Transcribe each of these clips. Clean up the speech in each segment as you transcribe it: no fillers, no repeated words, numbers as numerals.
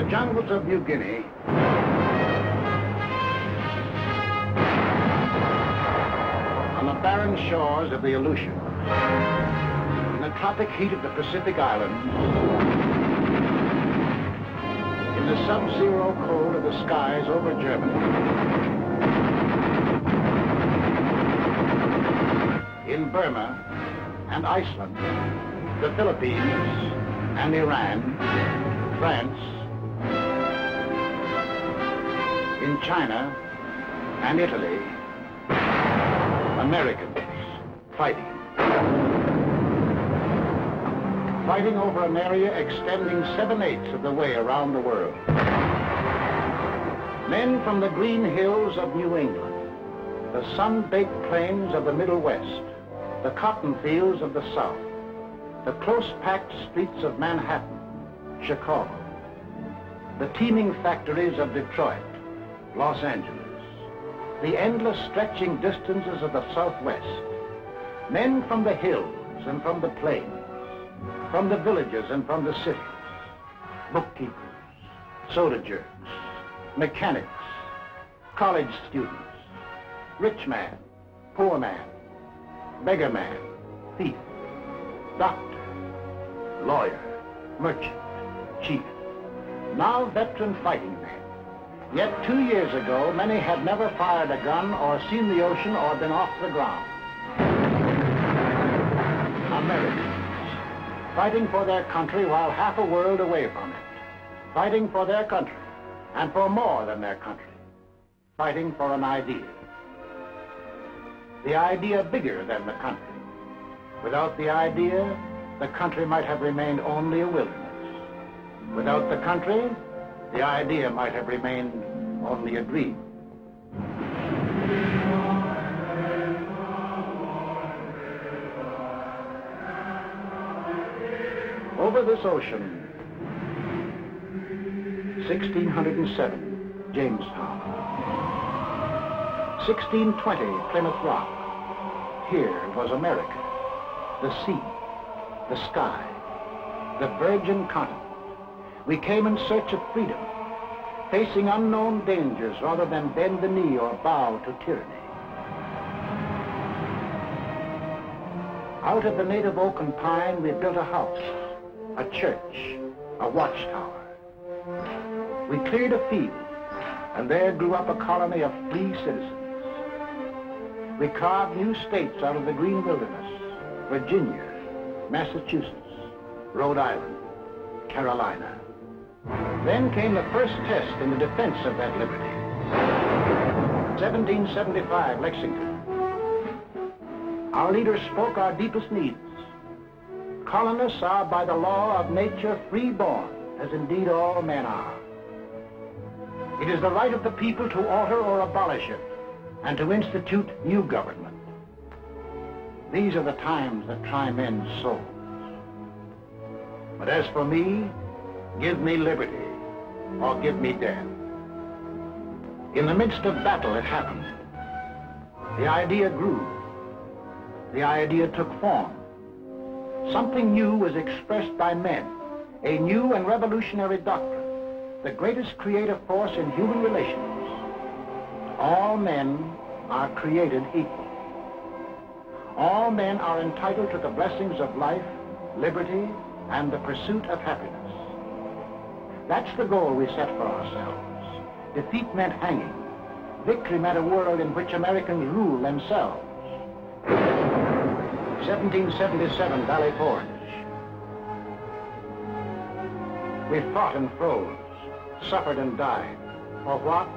the jungles of New Guinea, on the barren shores of the Aleutians, in the tropic heat of the Pacific Islands, in the sub-zero cold of the skies over Germany, in Burma and Iceland, the Philippines and Iran, France, in China and Italy, Americans fighting. Fighting over an area extending 7/8 of the way around the world. Men from the green hills of New England, the sun-baked plains of the Middle West, the cotton fields of the South, the close-packed streets of Manhattan, Chicago, the teeming factories of Detroit, Los Angeles, the endless stretching distances of the Southwest, men from the hills and from the plains, from the villages and from the cities, bookkeepers, soda jerks, mechanics, college students, rich man, poor man, beggar man, thief, doctor, lawyer, merchant, chief, now veteran fighting men. Yet 2 years ago, many had never fired a gun or seen the ocean or been off the ground. Americans, fighting for their country while half a world away from it. Fighting for their country, and for more than their country. Fighting for an idea. The idea bigger than the country. Without the idea, the country might have remained only a wilderness. Without the country, the idea might have remained only a dream. Over this ocean, 1607, Jamestown. 1620, Plymouth Rock. Here was America, the sea, the sky, the virgin continent. We came in search of freedom, facing unknown dangers rather than bend the knee or bow to tyranny. Out of the native oak and pine, we built a house, a church, a watchtower. We cleared a field, and there grew up a colony of free citizens. We carved new states out of the green wilderness: Virginia, Massachusetts, Rhode Island, Carolina. Then came the first test in the defense of that liberty. 1775, Lexington. Our leaders spoke our deepest needs. Colonists are by the law of nature free-born, as indeed all men are. It is the right of the people to alter or abolish it, and to institute new government. These are the times that try men's souls. But as for me, give me liberty, or give me death. In the midst of battle, it happened. The idea grew. The idea took form. Something new was expressed by men, a new and revolutionary doctrine, the greatest creative force in human relations. All men are created equal. All men are entitled to the blessings of life, liberty, and the pursuit of happiness. That's the goal we set for ourselves. Defeat meant hanging. Victory meant a world in which Americans rule themselves. 1777, Valley Forge. We fought and froze, suffered and died. For what?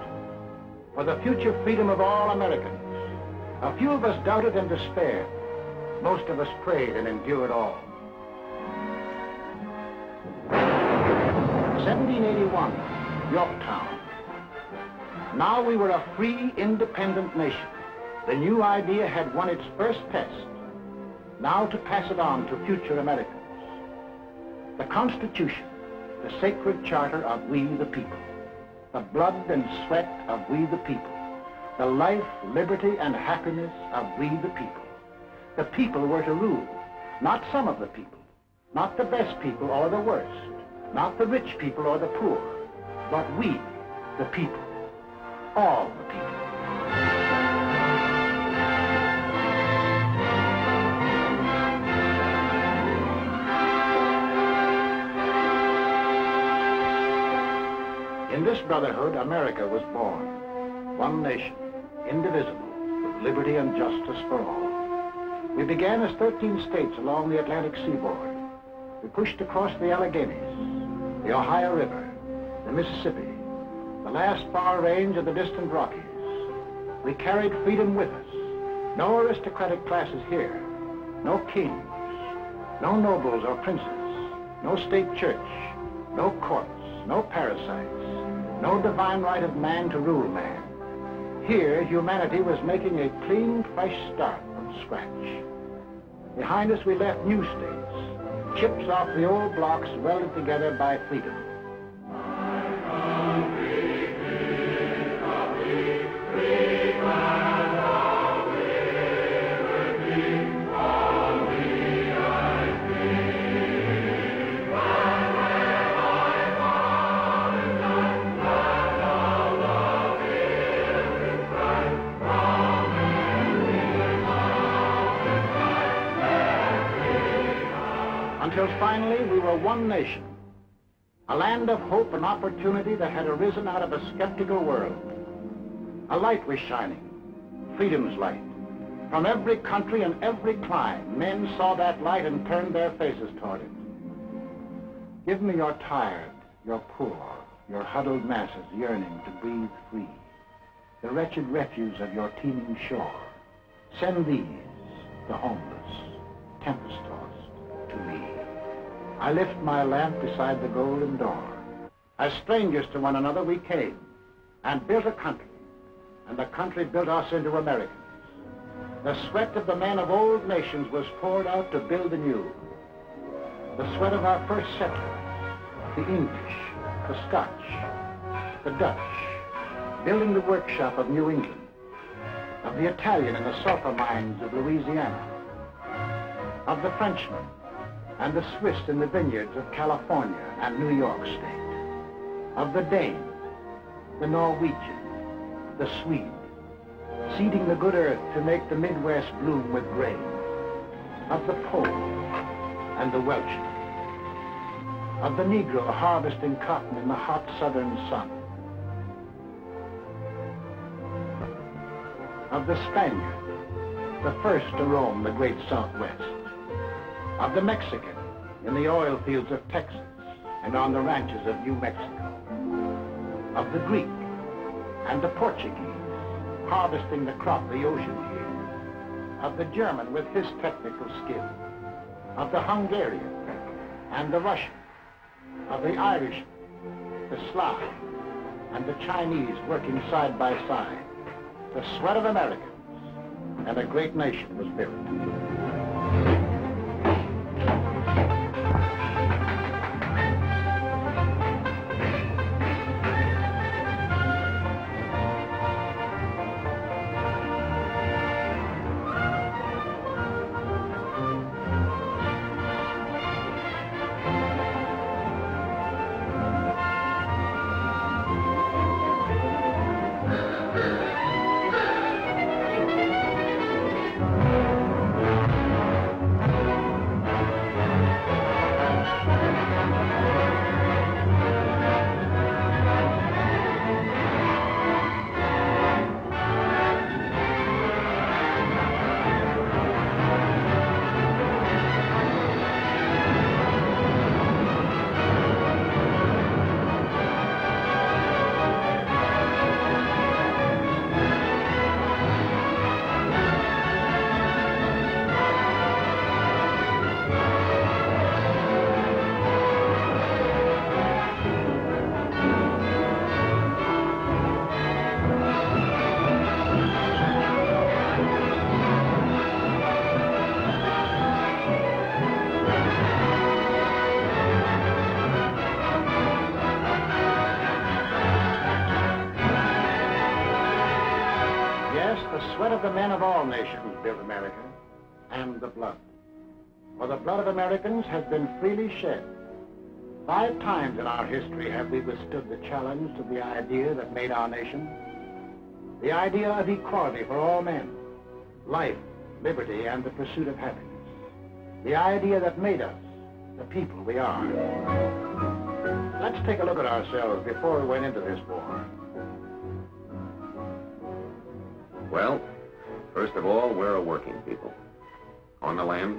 For the future freedom of all Americans. A few of us doubted and despaired. Most of us prayed and endured all. 1781, Yorktown. Now we were a free, independent nation. The new idea had won its first test. Now to pass it on to future Americans. The Constitution, the sacred charter of we the people. The blood and sweat of we the people. The life, liberty, and happiness of we the people. The people were to rule, not some of the people, not the best people or the worst, not the rich people or the poor, but we, the people, all the people. In this brotherhood, America was born. One nation, indivisible, with liberty and justice for all. We began as 13 states along the Atlantic seaboard. We pushed across the Alleghenies, the Ohio River, the Mississippi, the last far range of the distant Rockies. We carried freedom with us. No aristocratic classes here, no kings, no nobles or princes, no state church, no courts, no parasites, no divine right of man to rule man. Here, humanity was making a clean, fresh start from scratch. Behind us, we left new states, chips off the old blocks welded together by freedom. Until finally we were one nation, a land of hope and opportunity that had arisen out of a skeptical world. A light was shining, freedom's light. From every country and every clime, men saw that light and turned their faces toward it. Give me your tired, your poor, your huddled masses yearning to breathe free, the wretched refuse of your teeming shore. Send these, the homeless, tempest-tossed, to me. I lift my lamp beside the golden door. As strangers to one another we came and built a country, and the country built us into Americans. The sweat of the men of old nations was poured out to build anew. The sweat of our first settlers, the English, the Scotch, the Dutch, building the workshop of New England, of the Italian in the sulfur mines of Louisiana, of the Frenchman and the Swiss in the vineyards of California and New York State, of the Dane, the Norwegian, the Swede, seeding the good earth to make the Midwest bloom with grain, of the Pole and the Welshman, of the Negro harvesting cotton in the hot southern sun, of the Spaniard, the first to roam the great Southwest, of the Mexican in the oil fields of Texas and on the ranches of New Mexico, of the Greek and the Portuguese harvesting the crop the ocean yields, of the German with his technical skill, of the Hungarian and the Russian, of the Irish, the Slav, and the Chinese working side by side. The sweat of Americans, and a great nation was built. of the men of all nations built America, and the blood. For the blood of Americans has been freely shed. 5 times in our history have we withstood the challenge to the idea that made our nation. The idea of equality for all men, life, liberty, and the pursuit of happiness. The idea that made us the people we are. Let's take a look at ourselves before we went into this war. Well, first of all, we're a working people. On the land,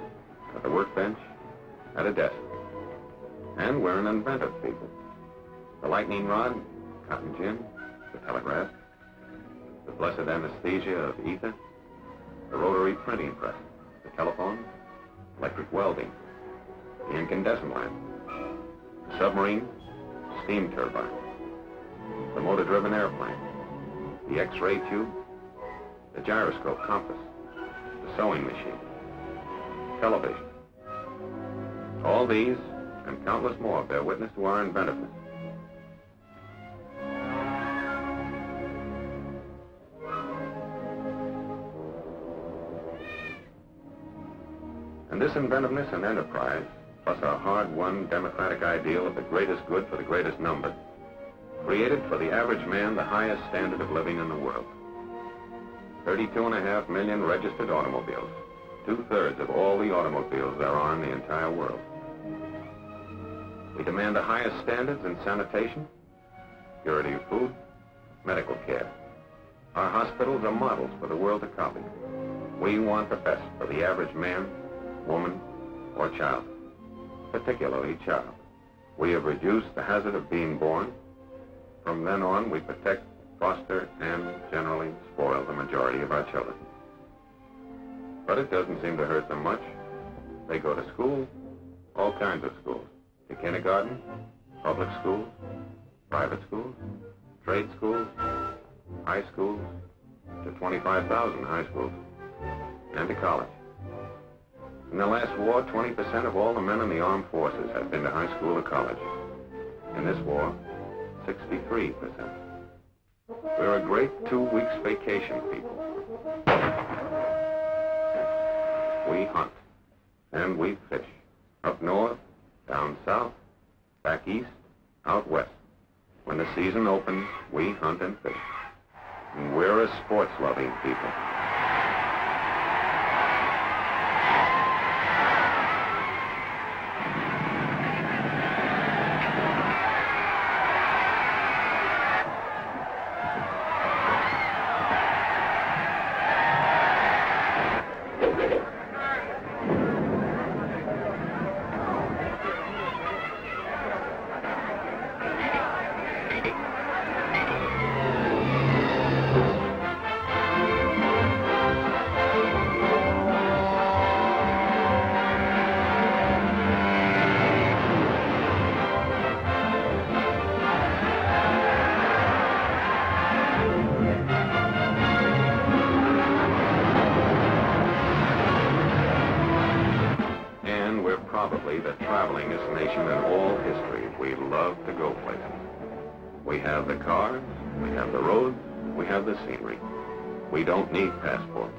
at the workbench, at a desk. And we're an inventive people. The lightning rod, cotton gin, the telegraph, the blessed anesthesia of ether, the rotary printing press, the telephone, electric welding, the incandescent lamp, the submarine, steam turbine, the motor-driven airplane, the X-ray tube, the gyroscope compass, the sewing machine, television. All these and countless more bear witness to our inventiveness. And this inventiveness and enterprise, plus our hard-won democratic ideal of the greatest good for the greatest number, created for the average man the highest standard of living in the world. 32.5 million registered automobiles, 2/3 of all the automobiles there are in the entire world. We demand the highest standards in sanitation, purity of food, medical care. Our hospitals are models for the world to copy. We want the best for the average man, woman, or child, particularly child. We have reduced the hazard of being born. From then on, we protect, foster, and generally spoil the majority of our children. But it doesn't seem to hurt them much. They go to school, all kinds of schools. To kindergarten, public schools, private schools, trade schools, high schools, to 25,000 high schools, and to college. In the last war, 20% of all the men in the armed forces have been to high school or college. In this war, 63%. We're a great 2 weeks vacation people. We hunt, and we fish. Up north, down south, back east, out west. When the season opens, we hunt and fish. And we're a sports-loving people. Probably the travelingest nation in all history. We love to go places. We have the cars, we have the roads, we have the scenery. We don't need passports,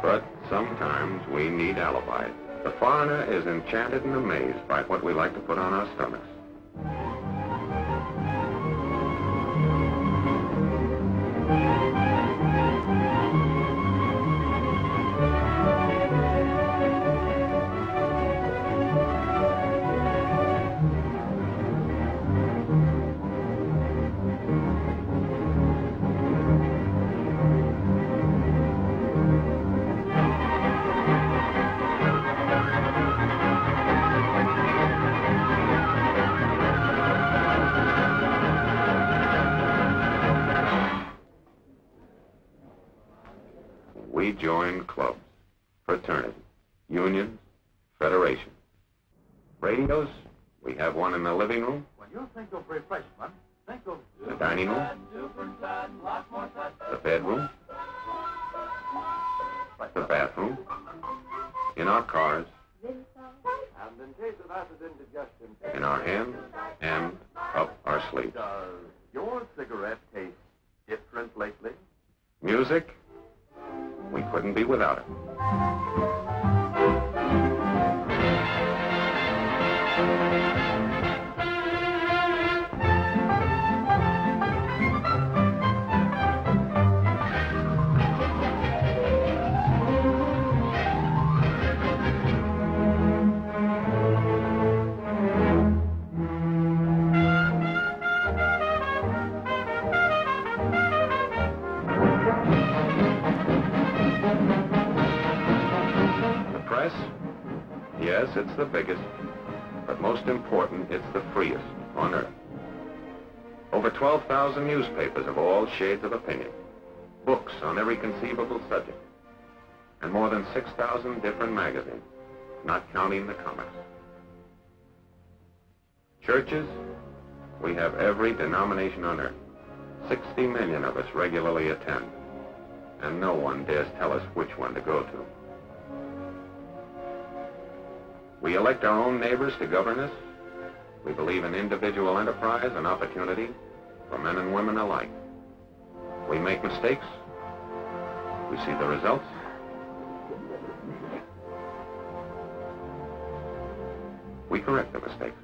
but sometimes we need alibis. The foreigner is enchanted and amazed by what we like to put on our stomachs. We join clubs, fraternities, unions, federations. Radios, we have one in the living room. When you think of refreshment, think of the dining room, the bedroom, the bathroom, in our cars, And in case of acid indigestion, in our hands, and up our sleeves. does your cigarette taste different lately? Music, we couldn't be without it. Yes, it's the biggest, but most important, it's the freest on Earth. Over 12,000 newspapers of all shades of opinion, books on every conceivable subject, and more than 6,000 different magazines, not counting the comics. Churches, we have every denomination on Earth. 60 million of us regularly attend, and no one dares tell us which one to go to. We elect our own neighbors to govern us. We believe in individual enterprise and opportunity for men and women alike. We make mistakes. We see the results. We correct the mistakes.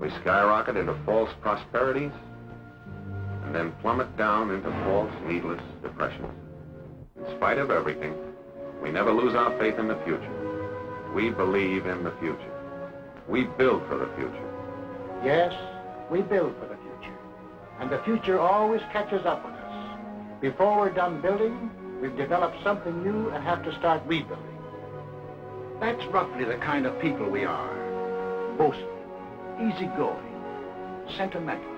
We skyrocket into false prosperities and then plummet down into false, needless depressions. In spite of everything, we never lose our faith in the future. We believe in the future. We build for the future. Yes, we build for the future. And the future always catches up with us. Before we're done building, we've developed something new and have to start rebuilding. That's roughly the kind of people we are. Boastful, easygoing, sentimental,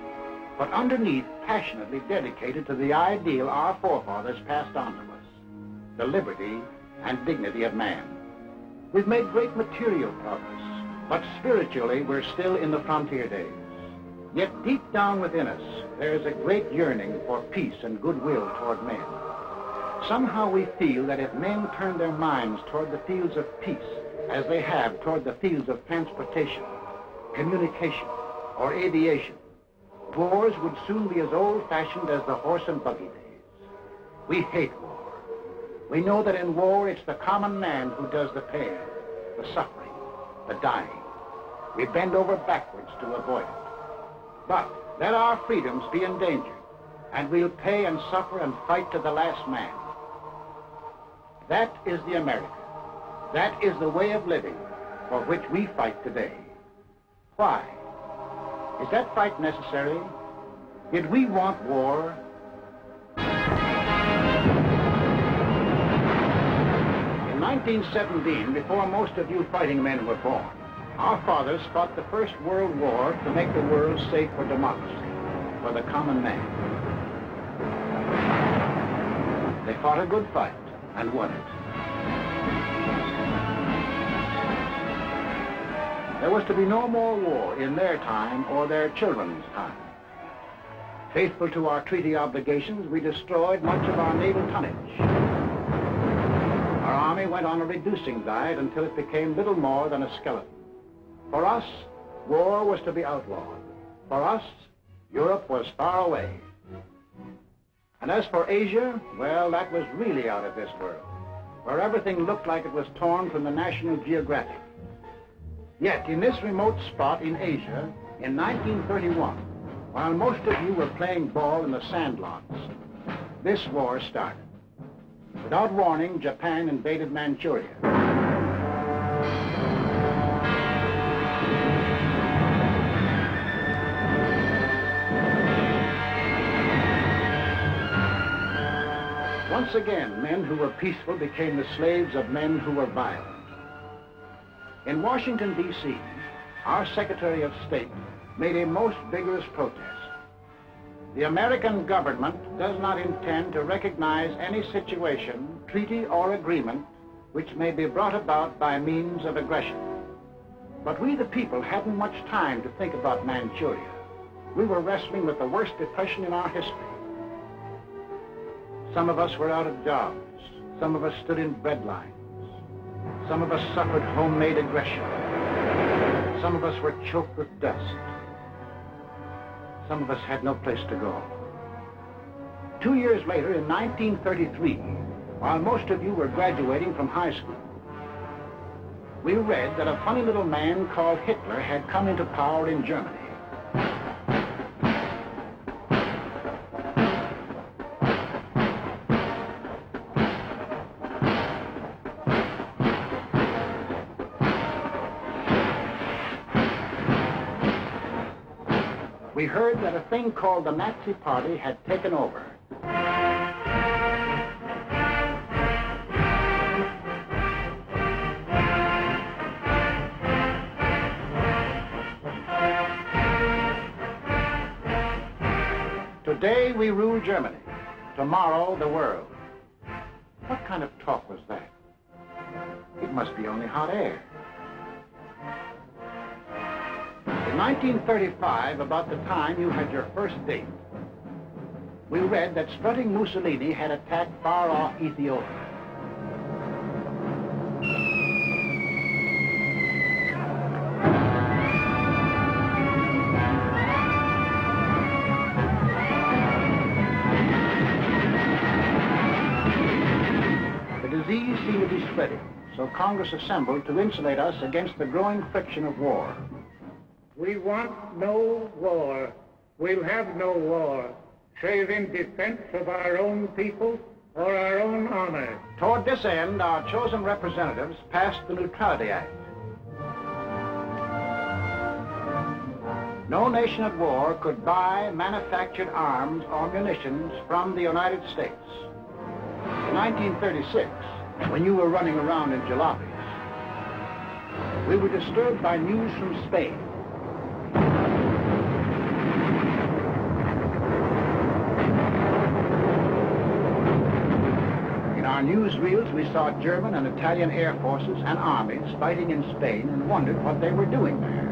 but underneath passionately dedicated to the ideal our forefathers passed on to us, the liberty and dignity of man. We've made great material progress, but spiritually we're still in the frontier days. Yet deep down within us, there is a great yearning for peace and goodwill toward men. Somehow we feel that if men turn their minds toward the fields of peace, as they have toward the fields of transportation, communication, or aviation, wars would soon be as old-fashioned as the horse and buggy days. We hate war. We know that in war, it's the common man who does the pain, the suffering, the dying. We bend over backwards to avoid it. But let our freedoms be endangered, and we'll pay and suffer and fight to the last man. That is the America. That is the way of living for which we fight today. Why? Is that fight necessary? Did we want war? In 1917, before most of you fighting men were born, our fathers fought the First World War to make the world safe for democracy, for the common man. They fought a good fight and won it. There was to be no more war in their time or their children's time. Faithful to our treaty obligations, we destroyed much of our naval tonnage. Our army went on a reducing diet until it became little more than a skeleton. For us, war was to be outlawed. For us, Europe was far away. And as for Asia, well, that was really out of this world, where everything looked like it was torn from the National Geographic. Yet, in this remote spot in Asia, in 1931, while most of you were playing ball in the sandlots, this war started. Without warning, Japan invaded Manchuria. Once again, men who were peaceful became the slaves of men who were violent. In Washington, D.C., our Secretary of State made a most vigorous protest. The American government does not intend to recognize any situation, treaty, or agreement which may be brought about by means of aggression. But we, the people, hadn't much time to think about Manchuria. We were wrestling with the worst depression in our history. Some of us were out of jobs. Some of us stood in bread lines. Some of us suffered homemade aggression. Some of us were choked with dust. Some of us had no place to go. 2 years later, in 1933, while most of you were graduating from high school, we read that a funny little man called Hitler had come into power in Germany. We heard that a thing called the Nazi Party had taken over. we rule Germany. Tomorrow, the world. What kind of talk was that? It must be only hot air. In 1935, about the time you had your first date, we read that strutting Mussolini had attacked far-off Ethiopia. The disease seemed to be spreading, so Congress assembled to insulate us against the growing friction of war. We want no war. We'll have no war, save in defense of our own people or our own honor. Toward this end, our chosen representatives passed the Neutrality Act. No nation at war could buy manufactured arms or munitions from the United States. In 1936, when you were running around in jalopies, we were disturbed by news from Spain. In our newsreels, we saw German and Italian air forces and armies fighting in Spain and wondered what they were doing there.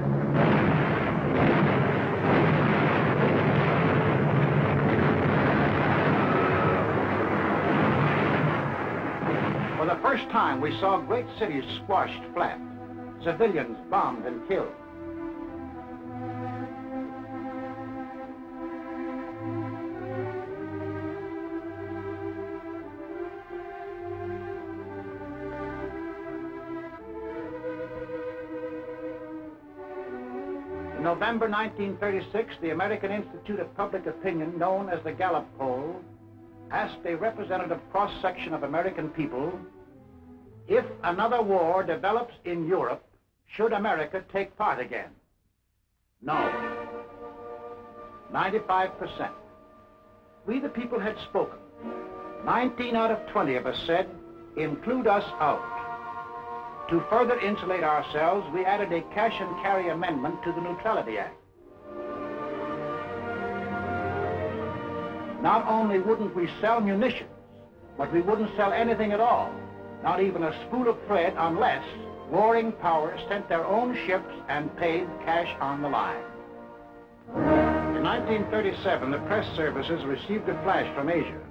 For the first time, we saw great cities squashed flat, civilians bombed and killed. In November 1936, the American Institute of Public Opinion, known as the Gallup Poll, asked a representative cross-section of American people, if another war develops in Europe, should America take part again? No. 95%. We the people had spoken. 19 out of 20 of us said, include us out. To further insulate ourselves, we added a cash and carry amendment to the Neutrality Act. Not only wouldn't we sell munitions, but we wouldn't sell anything at all, not even a spool of thread, unless warring powers sent their own ships and paid cash on the line. In 1937, the press services received a flash from Asia.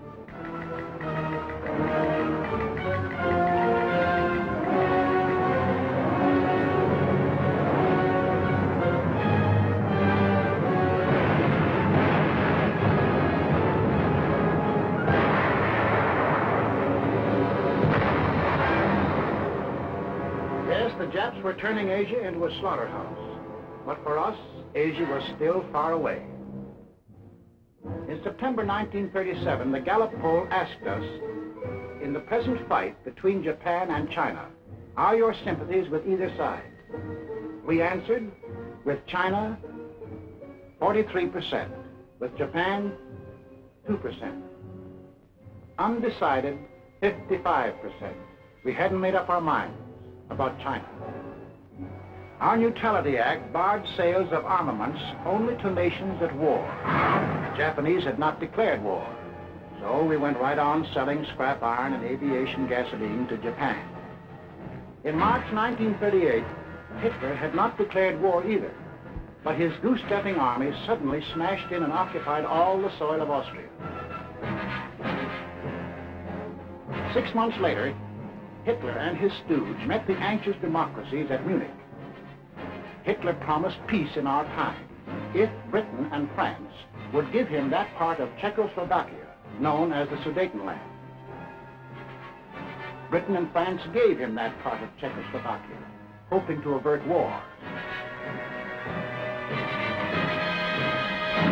The Japs were turning Asia into a slaughterhouse. But for us, Asia was still far away. In September 1937, the Gallup poll asked us, in the present fight between Japan and China, are your sympathies with either side? We answered, with China, 43%, with Japan, 2%. Undecided, 55%. We hadn't made up our minds about China. Our Neutrality Act barred sales of armaments only to nations at war. The Japanese had not declared war, so we went right on selling scrap iron and aviation gasoline to Japan. In March 1938, Hitler had not declared war either, but his goose-stepping army suddenly smashed in and occupied all the soil of Austria. 6 months later, Hitler and his stooge met the anxious democracies at Munich. Hitler promised peace in our time if Britain and France would give him that part of Czechoslovakia known as the Sudetenland. Britain and France gave him that part of Czechoslovakia, hoping to avert war.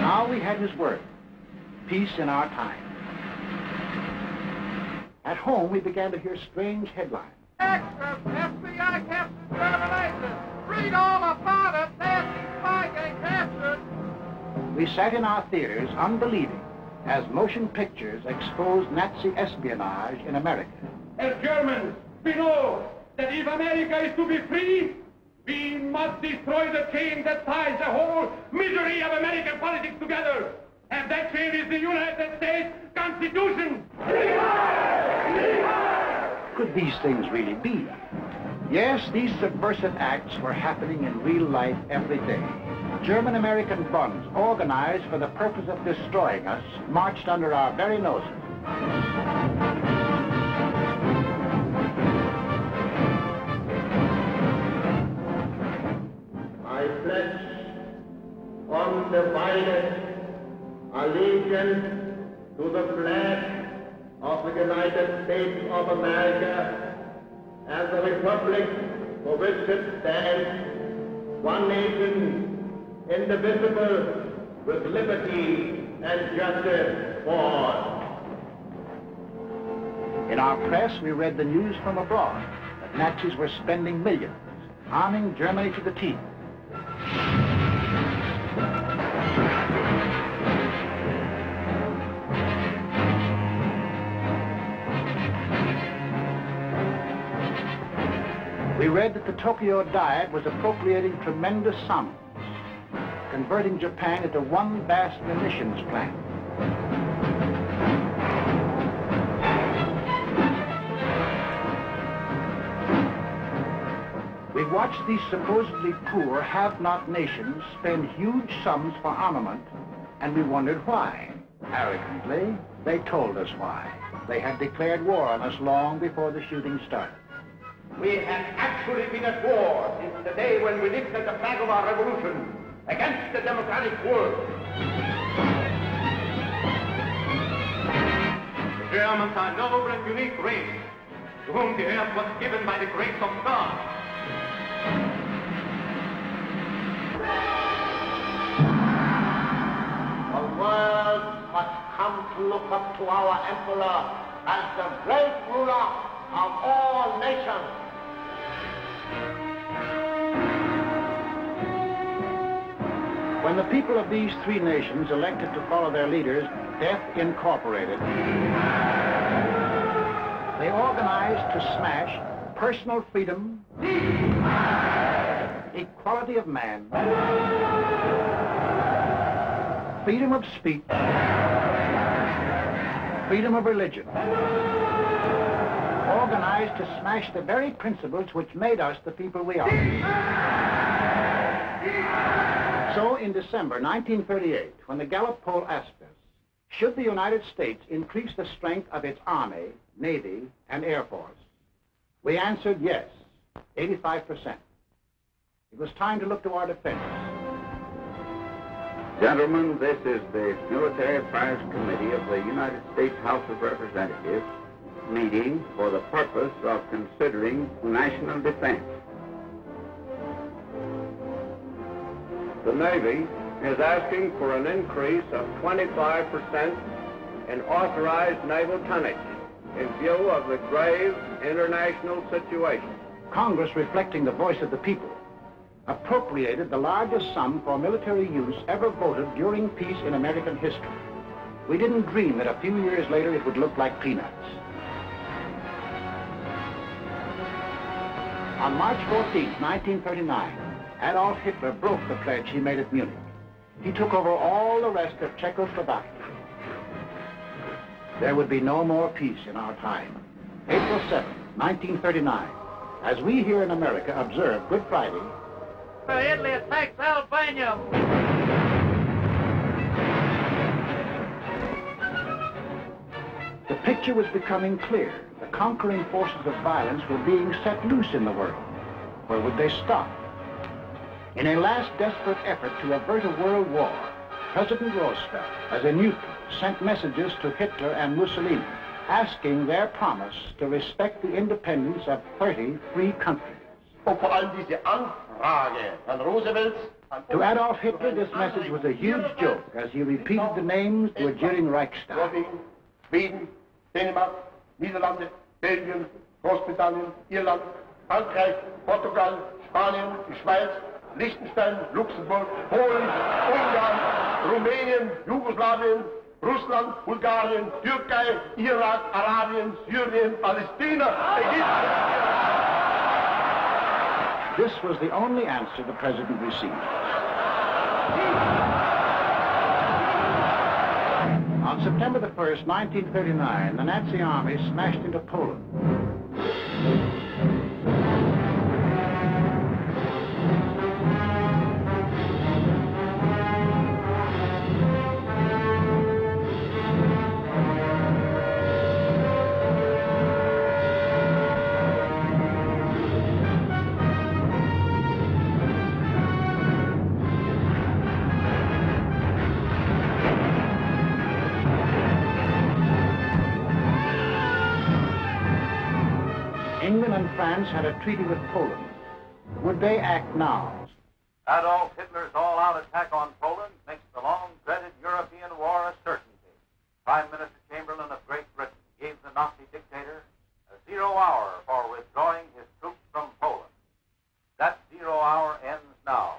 Now we had his word, peace in our time. At home, we began to hear strange headlines. Extras, FBI captured German agents. Read all about it. Nazi spy getting captured. We sat in our theaters unbelieving as motion pictures exposed Nazi espionage in America. As Germans, we know that if America is to be free, we must destroy the chain that ties the whole misery of American politics together. and that chain is the United States Constitution. Could these things really be? Yes, these subversive acts were happening in real life every day. German-American bonds organized for the purpose of destroying us marched under our very noses. I pledge undivided allegiance to the flag of the United States of America and the republic for which it stands, one nation, indivisible, with liberty and justice for all. In our press, we read the news from abroad that Nazis were spending millions, arming Germany to the teeth. We read that the Tokyo Diet was appropriating tremendous sums, converting Japan into one vast munitions plant. We watched these supposedly poor, have-not nations spend huge sums for armament, and we wondered why. Arrogantly, they told us why. They had declared war on us long before the shooting started. We have actually been at war since the day when we lifted the flag of our revolution against the democratic world. The Germans are noble and unique race, to whom the earth was given by the grace of God. The world must come to look up to our emperor as the great ruler of all nations. When the people of these three nations elected to follow their leaders, Death Incorporated, they organized to smash personal freedom, equality of man, freedom of speech, freedom of religion, organized to smash the very principles which made us the people we are. So in December 1938, when the Gallup poll asked us, should the United States increase the strength of its Army, Navy, and Air Force, we answered yes, 85%. It was time to look to our defense. Gentlemen, this is the Military Affairs Committee of the United States House of Representatives meeting for the purpose of considering national defense. The Navy is asking for an increase of 25% in authorized naval tonnage in view of the grave international situation. Congress, reflecting the voice of the people, appropriated the largest sum for military use ever voted during peace in American history. We didn't dream that a few years later it would look like peanuts. On March 14, 1939, Adolf Hitler broke the pledge he made at Munich. He took over all the rest of Czechoslovakia. There would be no more peace in our time. April 7, 1939, as we here in America observe Good Friday, Italy attacks Albania. the picture was becoming clear. The conquering forces of violence were being set loose in the world. Where would they stop? In a last desperate effort to avert a world war, President Roosevelt, as a neutral, sent messages to Hitler and Mussolini, asking their promise to respect the independence of 30 free countries. To Adolf Hitler, this message was a huge joke as he repeated the names to a jeering Reichstag. Schweden, Dänemark, Niederlande, Belgien, Großbritannien, Irland, Frankreich, Portugal, Spanien, die Schweiz, Liechtenstein, Luxemburg, Polen, Ungarn, Rumänien, Jugoslawien, Russland, Bulgarien, Türkei, Irak, Arabien, Syrien, Palästina, Egypt. This was the only answer the president received. On September the 1st, 1939, the Nazi army smashed into Poland. England and France had a treaty with Poland. Would they act now? Adolf Hitler's all-out attack on Poland makes the long-dreaded European war a certainty. Prime Minister Chamberlain of Great Britain gave the Nazi dictator a 0 hour for withdrawing his troops from Poland. That 0 hour ends now.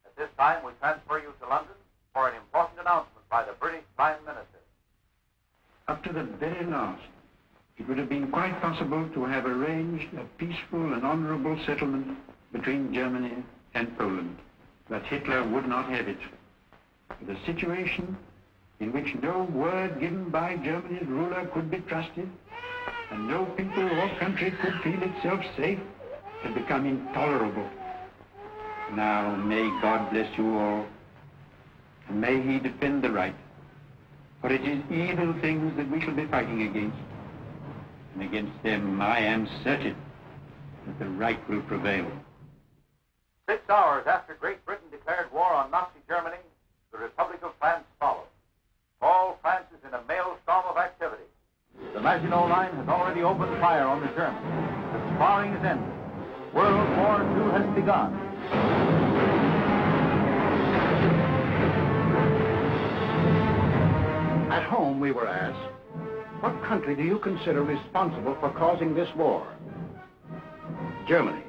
At this time, we transfer you to London for an important announcement by the British Prime Minister. Up to the very last, it would have been quite possible to have arranged a peaceful and honorable settlement between Germany and Poland, but Hitler would not have it. The situation in which no word given by Germany's ruler could be trusted, and no people or country could feel itself safe, had become intolerable. Now may God bless you all, and may he defend the right, for it is evil things that we shall be fighting against. And against them I am certain that the right will prevail. 6 hours after Great Britain declared war on Nazi Germany, the Republic of France followed. All France is in a maelstrom of activity. The Maginot Line has already opened fire on the Germans. The sparring is ended. World War II has begun. At home, we were asked, what country do you consider responsible for causing this war? Germany,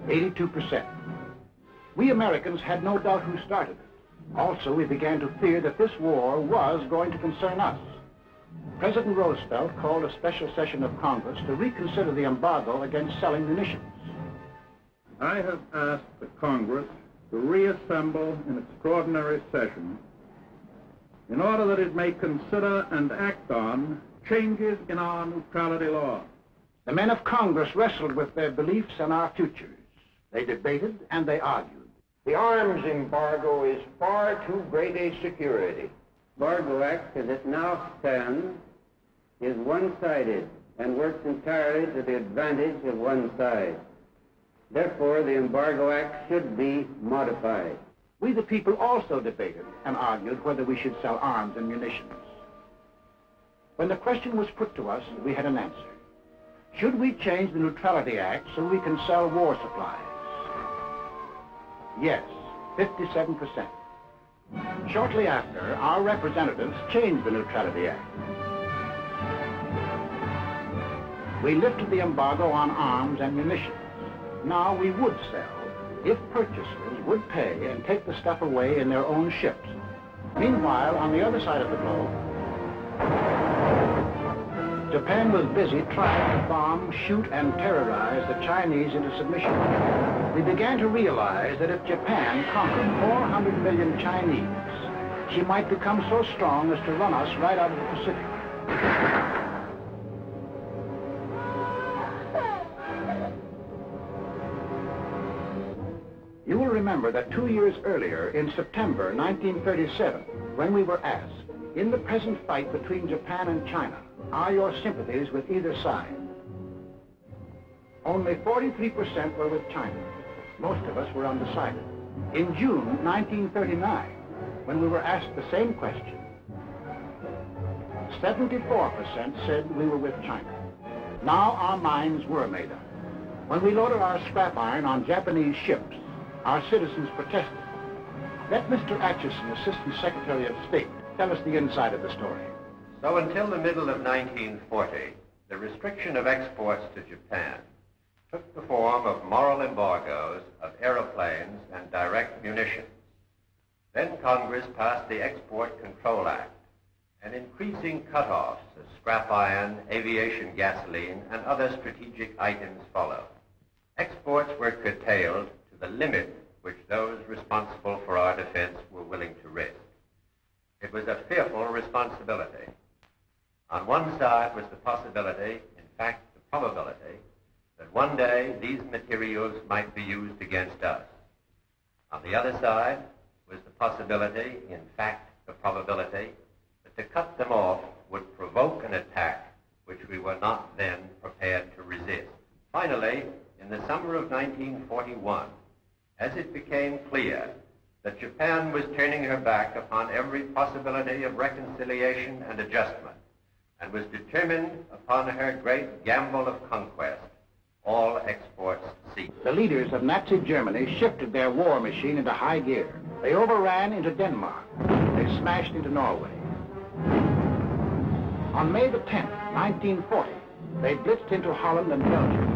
82%. We Americans had no doubt who started it. Also, we began to fear that this war was going to concern us. President Roosevelt called a special session of Congress to reconsider the embargo against selling munitions. I have asked the Congress to reassemble in extraordinary session in order that it may consider and act on changes in our neutrality law. The men of Congress wrestled with their beliefs and our futures. They debated and they argued. The arms embargo is far too great a security. Embargo Act, as it now stands, is one-sided and works entirely to the advantage of one side. Therefore, the Embargo Act should be modified. We the people also debated and argued whether we should sell arms and munitions. When the question was put to us, we had an answer. Should we change the Neutrality Act so we can sell war supplies? Yes, 57%. Shortly after, our representatives changed the Neutrality Act. We lifted the embargo on arms and munitions. Now we would sell if purchasers would pay and take the stuff away in their own ships. Meanwhile, on the other side of the globe, Japan was busy trying to bomb, shoot, and terrorize the Chinese into submission. We began to realize that if Japan conquered 400 million Chinese, she might become so strong as to run us right out of the Pacific. You will remember that 2 years earlier, in September 1937, when we were asked, in the present fight between Japan and China, are your sympathies with either side? Only 43% were with China. Most of us were undecided. In June 1939, when we were asked the same question, 74% said we were with China. Now our minds were made up. When we loaded our scrap iron on Japanese ships, our citizens protested. Let Mr. Atchison, Assistant Secretary of State, tell us the inside of the story. So until the middle of 1940, the restriction of exports to Japan took the form of moral embargoes of aeroplanes and direct munitions. Then Congress passed the Export Control Act, and increasing cutoffs of scrap iron, aviation gasoline, and other strategic items followed. Exports were curtailed to the limit which those responsible for our defense were willing to risk. It was a fearful responsibility. used against us. On the other side was the possibility, in fact the probability, that to cut them off would provoke an attack which we were not then prepared to resist. Finally, in the summer of 1941, as it became clear that Japan was turning her back upon every possibility of reconciliation and adjustment, and was determined upon her great gamble of conquest, all exports ceased. The leaders of Nazi Germany shifted their war machine into high gear. They overran into Denmark. They smashed into Norway. On May the 10th, 1940, they blitzed into Holland and Belgium.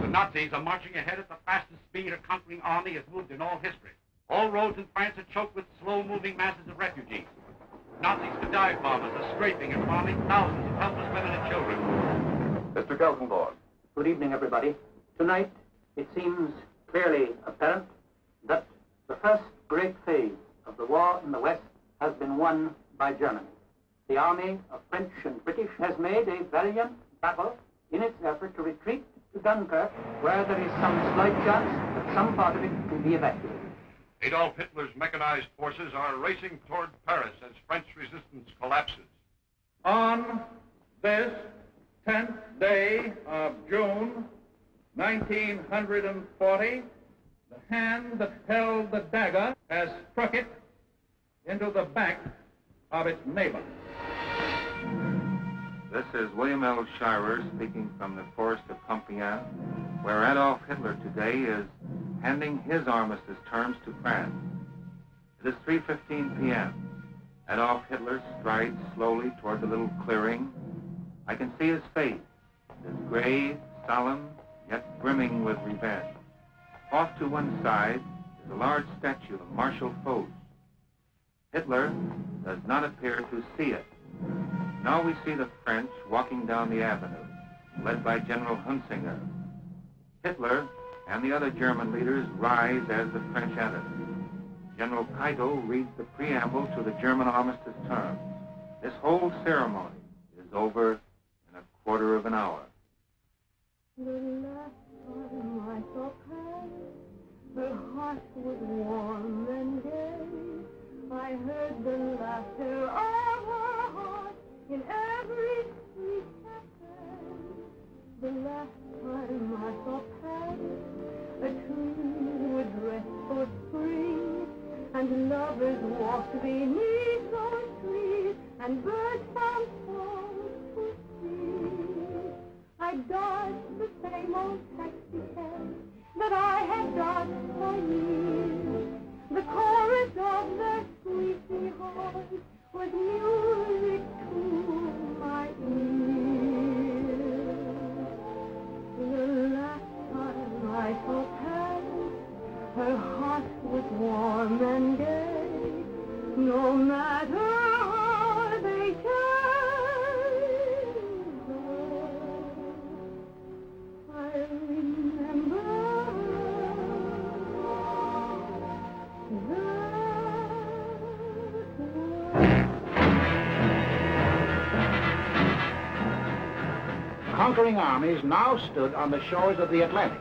The Nazis are marching ahead at the fastest speed a conquering army has moved in all history. All roads in France are choked with slow-moving masses of refugees. Nazis with dive bombers are scraping and bombing thousands of helpless women and children. Mr. Geltenborg. Good evening, everybody. Tonight, it seems clearly apparent that the first great phase of the war in the West has been won by Germany. The army of French and British has made a valiant battle in its effort to retreat to Dunkirk, where there is some slight chance that some part of it will be evacuated. Adolf Hitler's mechanized forces are racing toward Paris as French resistance collapses. On this 10th day of June, 1940, the hand that held the dagger has struck it into the back of its neighbor. This is William L. Shirer speaking from the forest of Compiègne, where Adolf Hitler today is handing his armistice terms to France. It is 3:15 p.m. Adolf Hitler strides slowly toward the little clearing. I can see his face. It is grave, solemn, yet brimming with revenge. Off to one side is a large statue of Marshal Foch. Hitler does not appear to see it. Now we see the French walking down the avenue, led by General Hunsinger. Hitler and the other German leaders rise as the French enter. General Keitel reads the preamble to the German armistice terms. This whole ceremony is over in a quarter of an hour. The last time I saw Paris, her heart was warm and gay. I heard the laughter of her heart in every sweet cafe. The last time I saw Paris, a tree was dressed for spring, and lovers walked beneath those trees, and birds found songs to sing. I dodged the same old taxi cab that I had dodged for years. The chorus of their squeaky horns was music to my ears. The last time I saw Paris, her heart was warm and gay. No matter how they changed the world, I remember Conquering armies now stood on the shores of the Atlantic.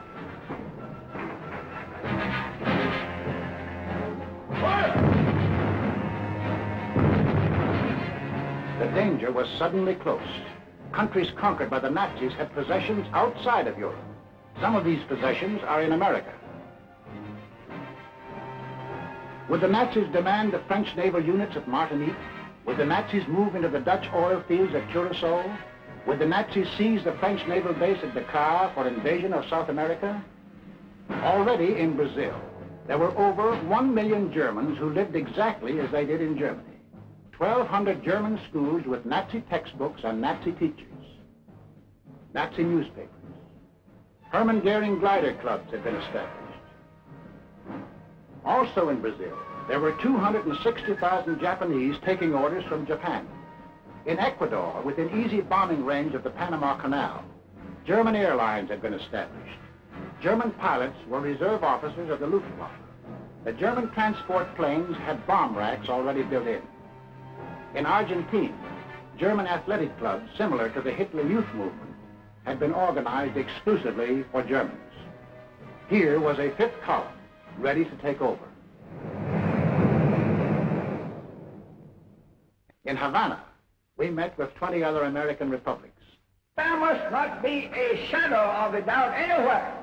The danger was suddenly close. Countries conquered by the Nazis had possessions outside of Europe. Some of these possessions are in America. Would the Nazis demand the French naval units at Martinique? Would the Nazis move into the Dutch oil fields at Curacao? Would the Nazis seize the French naval base at Dakar for invasion of South America? Already in Brazil, there were over 1 million Germans who lived exactly as they did in Germany. 1,200 German schools with Nazi textbooks and Nazi teachers. Nazi newspapers. Hermann Goering glider clubs had been established. Also in Brazil, there were 260,000 Japanese taking orders from Japan. In Ecuador, within easy bombing range of the Panama Canal, German airlines had been established. German pilots were reserve officers of the Luftwaffe. The German transport planes had bomb racks already built in. In Argentina, German athletic clubs similar to the Hitler Youth Movement had been organized exclusively for Germans. Here was a fifth column, ready to take over. In Havana, we met with 20 other American republics. There must not be a shadow of a doubt anywhere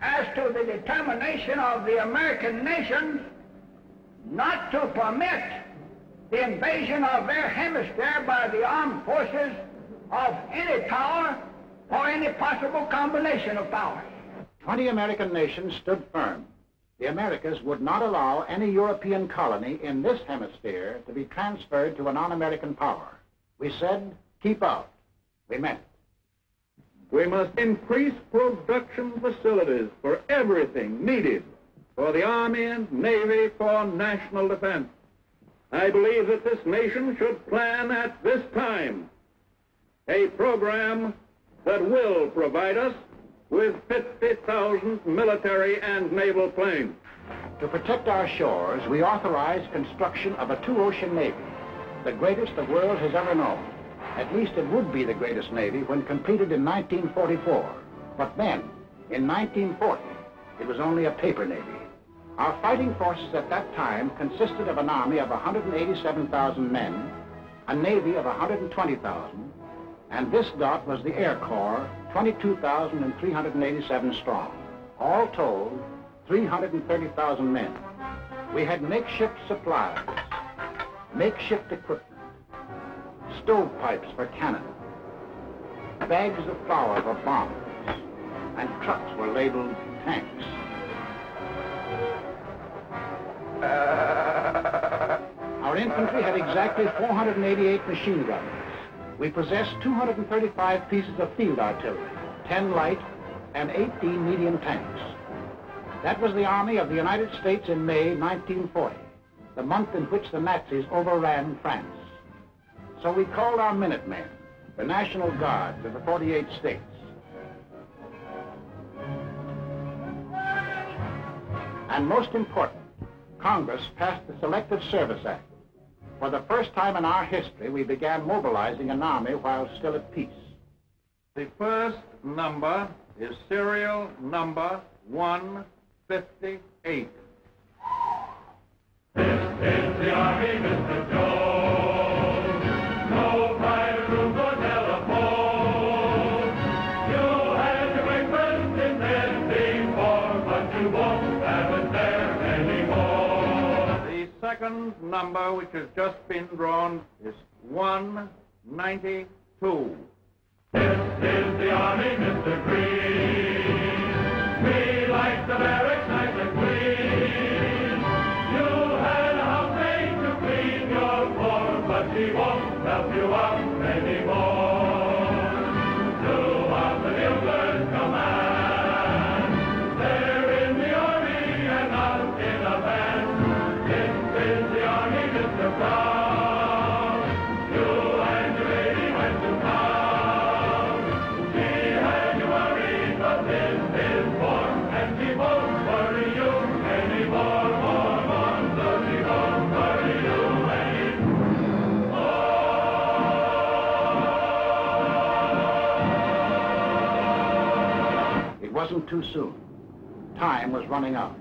as to the determination of the American nations not to permit the invasion of their hemisphere by the armed forces of any power or any possible combination of powers. 20 American nations stood firm. The Americas would not allow any European colony in this hemisphere to be transferred to a non-American power. We said, keep out. We meant it. We must increase production facilities for everything needed for the Army and Navy for national defense. I believe that this nation should plan at this time a program that will provide us with 50,000 military and naval planes. To protect our shores, we authorized construction of a two-ocean navy, the greatest the world has ever known. At least it would be the greatest navy when completed in 1944. But then, in 1940, it was only a paper navy. Our fighting forces at that time consisted of an army of 187,000 men, a navy of 120,000, and this dot was the Air Corps, 22,387 strong. All told, 330,000 men. We had makeshift supplies, makeshift equipment, stovepipes for cannon, bags of flour for bombs, and trucks were labeled tanks. Our infantry had exactly 488 machine guns. We possessed 235 pieces of field artillery, 10 light and 18 medium tanks. That was the Army of the United States in May 1940, the month in which the Nazis overran France. So we called our Minutemen, the National Guard of the 48 states. And most important, Congress passed the Selective Service Act. For the first time in our history, we began mobilizing an army while still at peace. The first number is serial number 158. This is the Army, Mr. Jones. No private room for telephone. You had your breakfast in bed before, but you won't have it there anymore. The second number, which has just been drawn, is 192. This is the Army, Mr. Green. We like the barracks nice and clean. You had a housemaid to clean your floor, but she won't help you out anymore. Do what the builders command. They're in the Army and not in a band. This is the Army, Mr. Brown. You and your lady went to town. She had you worried, but this is war, and she won't worry you anymore. So she won't worry you anymore. It wasn't too soon. Time was running out.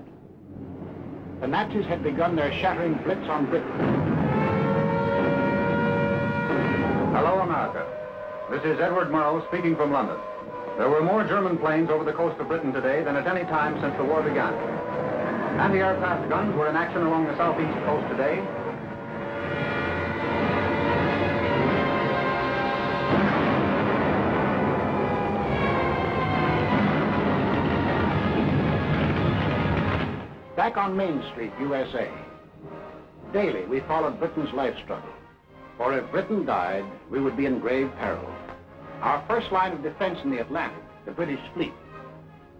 The Nazis had begun their shattering blitz on Britain. Hello, America. This is Edward Murrow speaking from London. There were more German planes over the coast of Britain today than at any time since the war began. Anti-aircraft guns were in action along the southeast coast today. Back on Main Street, USA, daily we followed Britain's life struggle. For if Britain died, we would be in grave peril. Our first line of defense in the Atlantic, the British fleet,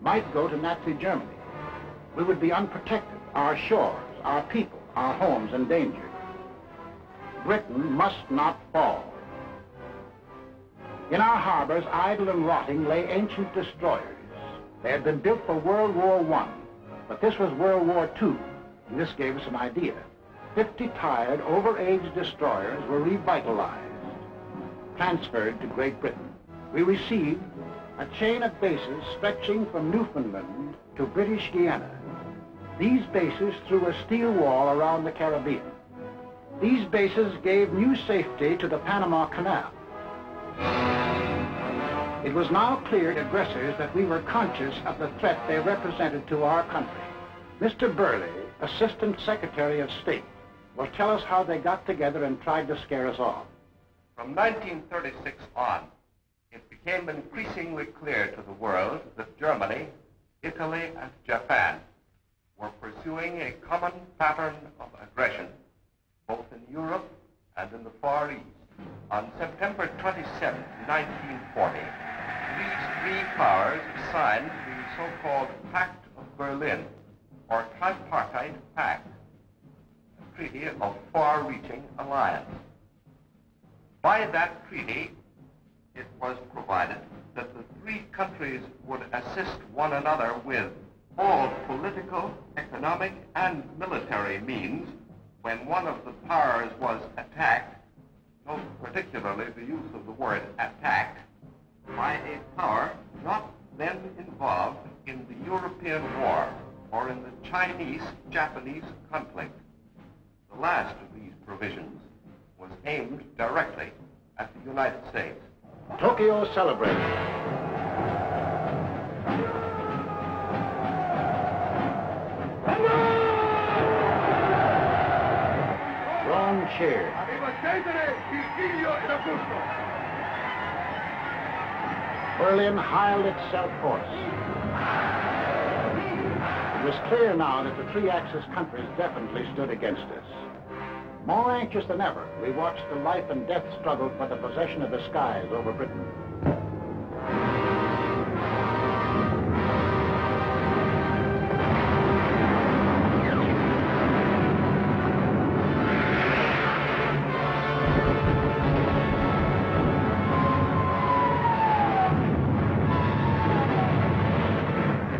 might go to Nazi Germany. We would be unprotected, our shores, our people, our homes endangered. Britain must not fall. In our harbors, idle and rotting, lay ancient destroyers. They had been built for World War I, but this was World War II, and this gave us an idea. 50 tired, over-aged destroyers were revitalized, transferred to Great Britain. We received a chain of bases stretching from Newfoundland to British Guiana. These bases threw a steel wall around the Caribbean. These bases gave new safety to the Panama Canal. It was now clear to aggressors that we were conscious of the threat they represented to our country. Mr. Burley, Assistant Secretary of State, will tell us how they got together and tried to scare us off. From 1936 on, it became increasingly clear to the world that Germany, Italy, and Japan were pursuing a common pattern of aggression, both in Europe and in the Far East. On September 27, 1940, these three powers signed the so-called Pact of Berlin, or Tripartite Pact, a treaty of far-reaching alliance. By that treaty, it was provided that the three countries would assist one another with all political, economic, and military means when one of the powers was attacked, note particularly the use of the word attacked, by a power not then involved in the European War or in the Chinese-Japanese conflict. The last of these provisions was aimed directly at the United States. Tokyo celebrated. Rome cheered. Berlin hired itself hoarse. It was clear now that the three Axis countries definitely stood against us. More anxious than ever, we watched the life and death struggle for the possession of the skies over Britain.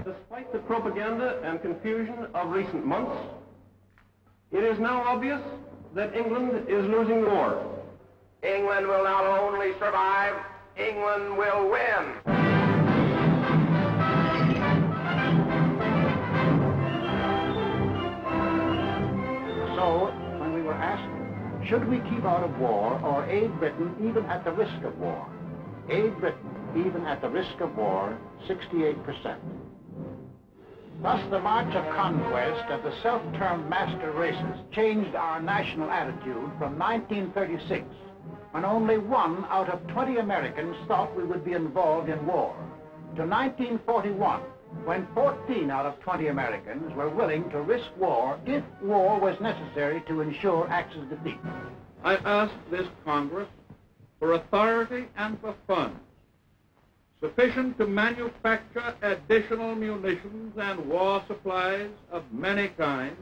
Despite the propaganda and confusion of recent months, it is now obvious that England is losing the war. England will not only survive, England will win. So, when we were asked, should we keep out of war or aid Britain even at the risk of war? Aid Britain even at the risk of war, 68%. Thus, the march of conquest of the self-termed master races changed our national attitude from 1936, when only 1 out of 20 Americans thought we would be involved in war, to 1941, when 14 out of 20 Americans were willing to risk war if war was necessary to ensure Axis defeat. I ask this Congress for authority and for funds sufficient to manufacture additional munitions and war supplies of many kinds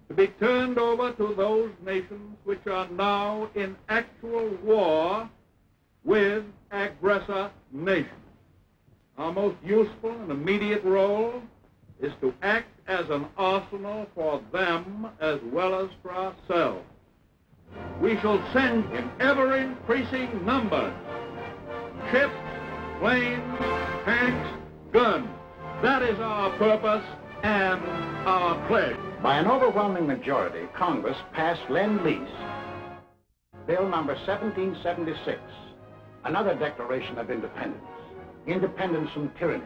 to be turned over to those nations which are now in actual war with aggressor nations. Our most useful and immediate role is to act as an arsenal for them as well as for ourselves. We shall send in ever-increasing numbers ships, planes, tanks, guns. That is our purpose and our pledge. By an overwhelming majority, Congress passed Lend-Lease, Bill number 1776, another declaration of independence. Independence from tyranny,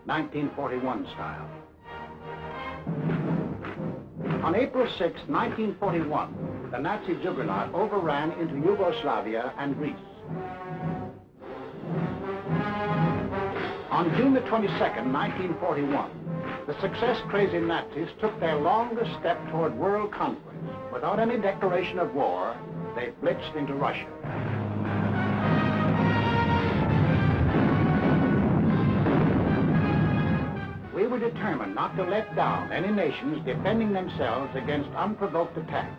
1941 style. On April 6, 1941, the Nazi juggernaut overran into Yugoslavia and Greece. On June the 22nd, 1941, the success-crazy Nazis took their longest step toward world conquest. Without any declaration of war, they blitzed into Russia. We were determined not to let down any nations defending themselves against unprovoked attack.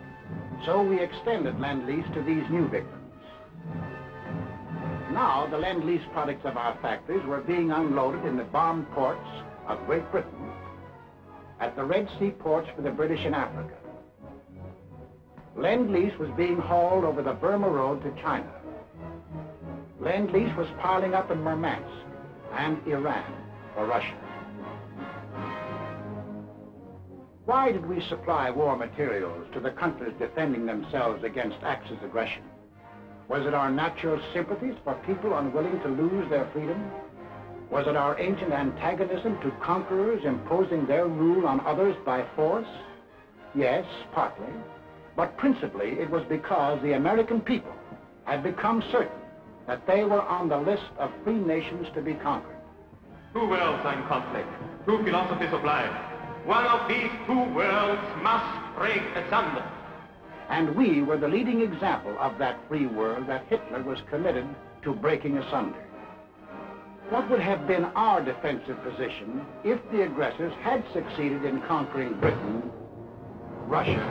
So we extended Lend-Lease to these new victims. Now, the Lend-Lease products of our factories were being unloaded in the bombed ports of Great Britain, at the Red Sea ports for the British in Africa. Lend-Lease was being hauled over the Burma Road to China. Lend-Lease was piling up in Murmansk, and Iran for Russia. Why did we supply war materials to the countries defending themselves against Axis aggression? Was it our natural sympathies for people unwilling to lose their freedom? Was it our ancient antagonism to conquerors imposing their rule on others by force? Yes, partly. But principally it was because the American people had become certain that they were on the list of free nations to be conquered. Two worlds are in conflict, two philosophies of life. One of these two worlds must break asunder. And we were the leading example of that free world that Hitler was committed to breaking asunder. What would have been our defensive position if the aggressors had succeeded in conquering Britain, Russia,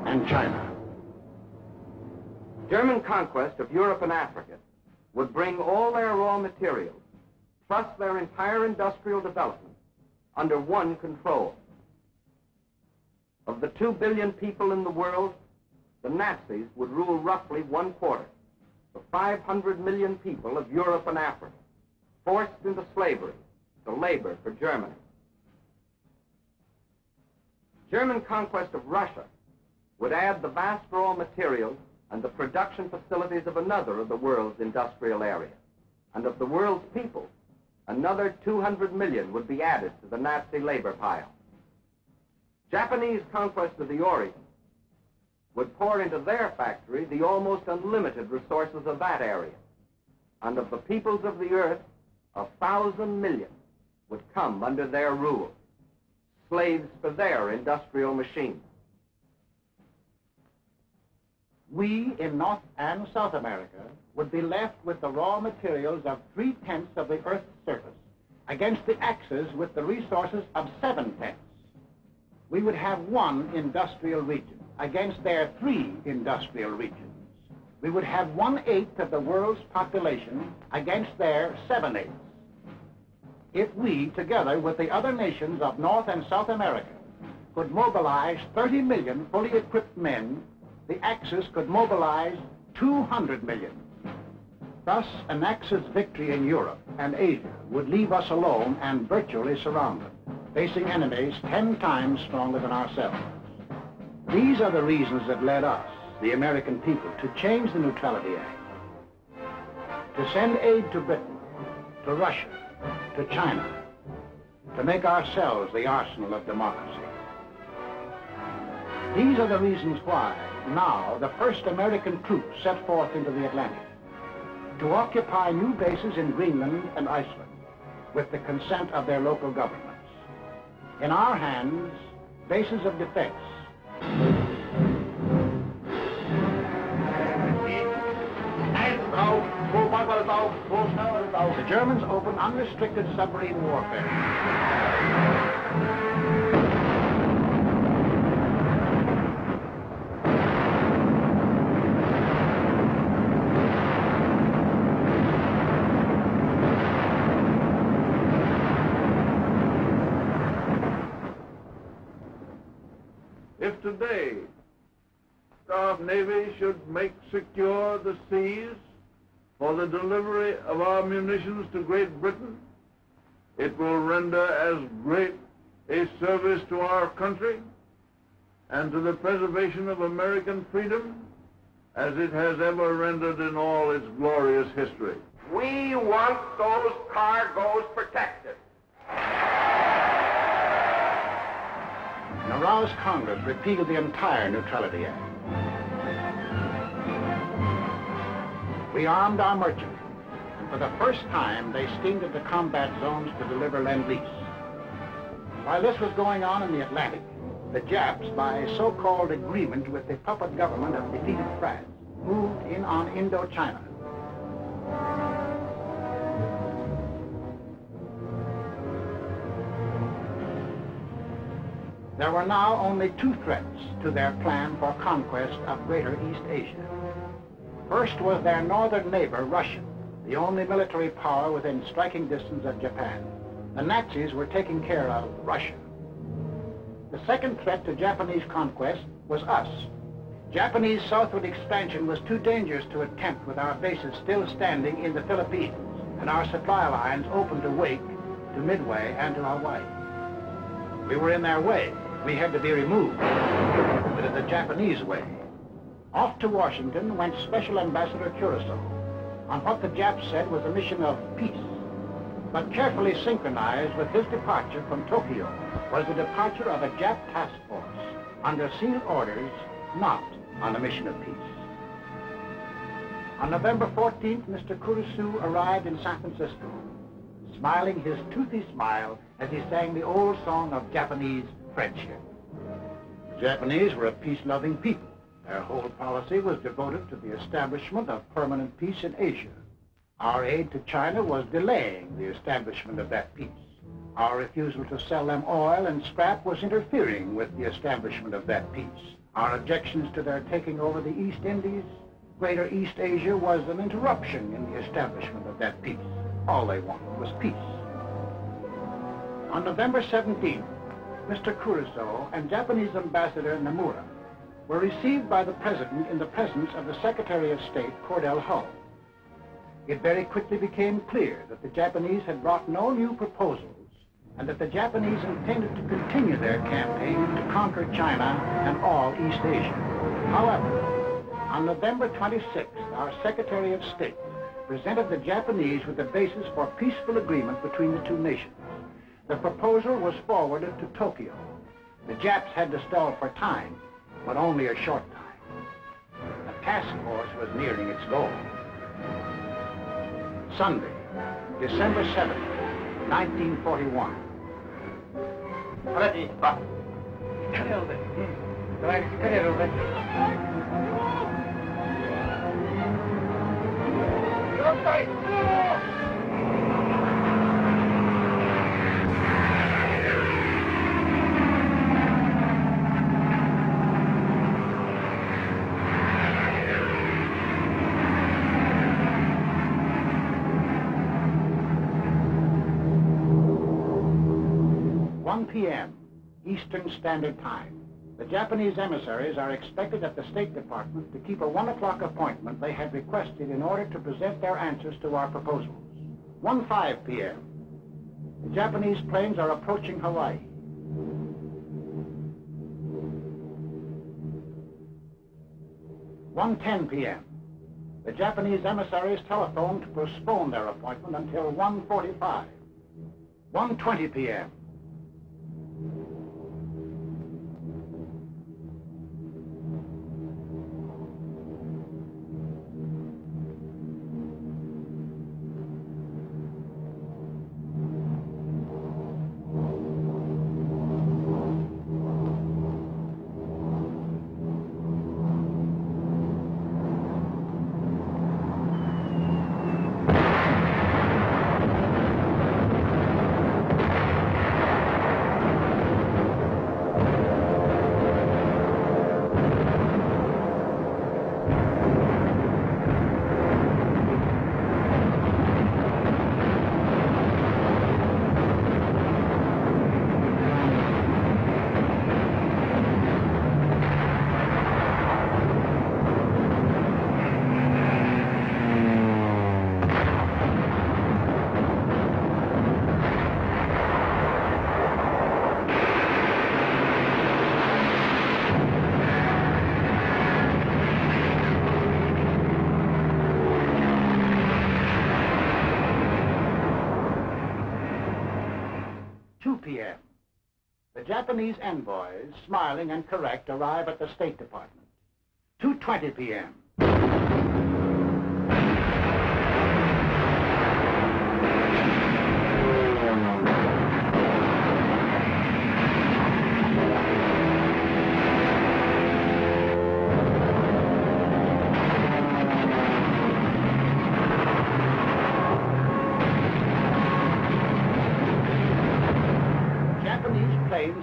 and China? German conquest of Europe and Africa would bring all their raw materials, plus their entire industrial development, under one control. Of the 2 billion people in the world, the Nazis would rule roughly 1/4, the 500 million people of Europe and Africa, forced into slavery to labor for Germany. German conquest of Russia would add the vast raw materials and the production facilities of another of the world's industrial areas. And of the world's people, another 200 million would be added to the Nazi labor pile. Japanese conquest of the Orient would pour into their factory the almost unlimited resources of that area. And of the peoples of the earth, 1,000 million would come under their rule, slaves for their industrial machines. We in North and South America would be left with the raw materials of 3/10 of the Earth's surface against the Axis with the resources of 7/10. We would have one industrial region against their 3 industrial regions. We would have 1/8 of the world's population against their 7/8. If we, together with the other nations of North and South America, could mobilize 30 million fully equipped men, the Axis could mobilize 200 million. Thus, an Axis victory in Europe and Asia would leave us alone and virtually surrounded, facing enemies 10 times stronger than ourselves. These are the reasons that led us, the American people, to change the Neutrality Act, to send aid to Britain, to Russia, to China, to make ourselves the arsenal of democracy. These are the reasons why now the first American troops set forth into the Atlantic to occupy new bases in Greenland and Iceland with the consent of their local governments. In our hands, bases of defense. The Germans open unrestricted submarine warfare. If today our Navy should make secure the seas for the delivery of our munitions to Great Britain, it will render as great a service to our country and to the preservation of American freedom as it has ever rendered in all its glorious history. We want those cargoes protected. An aroused Congress repealed the entire Neutrality Act. We armed our merchants, and for the first time they steamed into combat zones to deliver Lend-Lease. While this was going on in the Atlantic, the Japs, by so-called agreement with the puppet government of defeated France, moved in on Indochina. There were now only 2 threats to their plan for conquest of Greater East Asia. First was their northern neighbor, Russia, the only military power within striking distance of Japan. The Nazis were taking care of Russia. The second threat to Japanese conquest was us. Japanese southward expansion was too dangerous to attempt with our bases still standing in the Philippines and our supply lines opened to Wake, to Midway, and to Hawaii. We were in their way. We had to be removed. But in the Japanese way. Off to Washington went Special Ambassador Kuroso on what the Japs said was a mission of peace. But carefully synchronized with his departure from Tokyo was the departure of a Jap task force under sealed orders, not on a mission of peace. On November 14th, Mr. Kuroso arrived in San Francisco, smiling his toothy smile as he sang the old song of Japanese friendship. The Japanese were a peace-loving people. Their whole policy was devoted to the establishment of permanent peace in Asia. Our aid to China was delaying the establishment of that peace. Our refusal to sell them oil and scrap was interfering with the establishment of that peace. Our objections to their taking over the East Indies, Greater East Asia, was an interruption in the establishment of that peace. All they wanted was peace. On November 17th, Mr. Kuroso and Japanese Ambassador Nomura were received by the President in the presence of the Secretary of State, Cordell Hull. It very quickly became clear that the Japanese had brought no new proposals and that the Japanese intended to continue their campaign to conquer China and all East Asia. However, on November 26th, our Secretary of State presented the Japanese with the basis for peaceful agreement between the two nations. The proposal was forwarded to Tokyo. The Japs had to stall for time, but only a short time. The task force was nearing its goal. Sunday, December 7th, 1941. p.m. Eastern Standard Time. The Japanese emissaries are expected at the State Department to keep a 1 o'clock appointment they had requested in order to present their answers to our proposals. 1:05 p.m. The Japanese planes are approaching Hawaii. 1:10 p.m. The Japanese emissaries telephoned to postpone their appointment until 1:45. 1:20 p.m. p.m. The Japanese envoys, smiling and correct, arrive at the State Department. 2:20 p.m.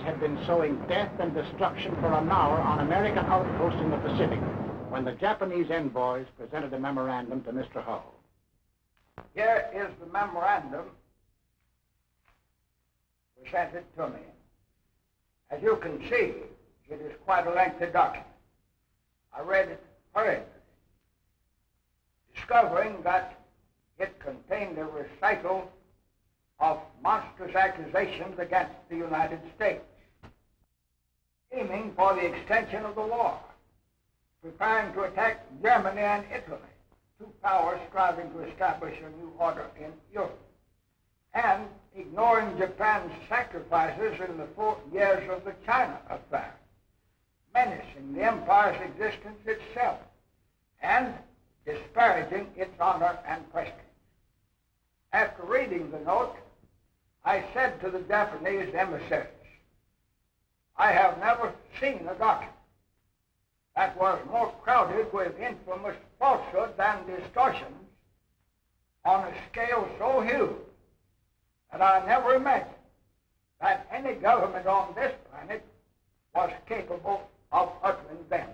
Had been sowing death and destruction for an hour on American outposts in the Pacific when the Japanese envoys presented a memorandum to Mr. Hull. Here is the memorandum presented to me. As you can see, it is quite a lengthy document. I read it hurriedly, discovering that It contained a recital of monstrous accusations against the United States, aiming for the extension of the war, preparing to attack Germany and Italy, two powers striving to establish a new order in Europe, and ignoring Japan's sacrifices in the 4 years of the China affair, menacing the empire's existence itself, and disparaging its honor and prestige. After reading the note, I said to the Japanese emissaries, I have never seen a document that was more crowded with infamous falsehood and distortions on a scale so huge that I never imagined that any government on this planet was capable of uttering them.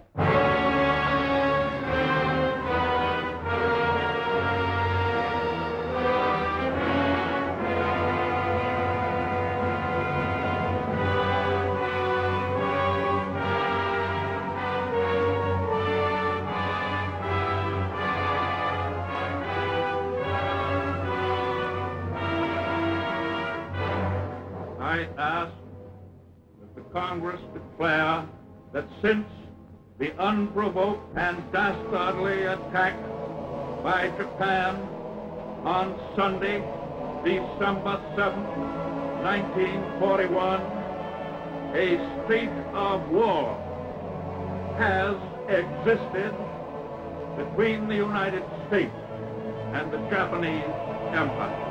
I ask that the Congress declare that since the unprovoked and dastardly attack by Japan on Sunday, December 7, 1941, a state of war has existed between the United States and the Japanese Empire.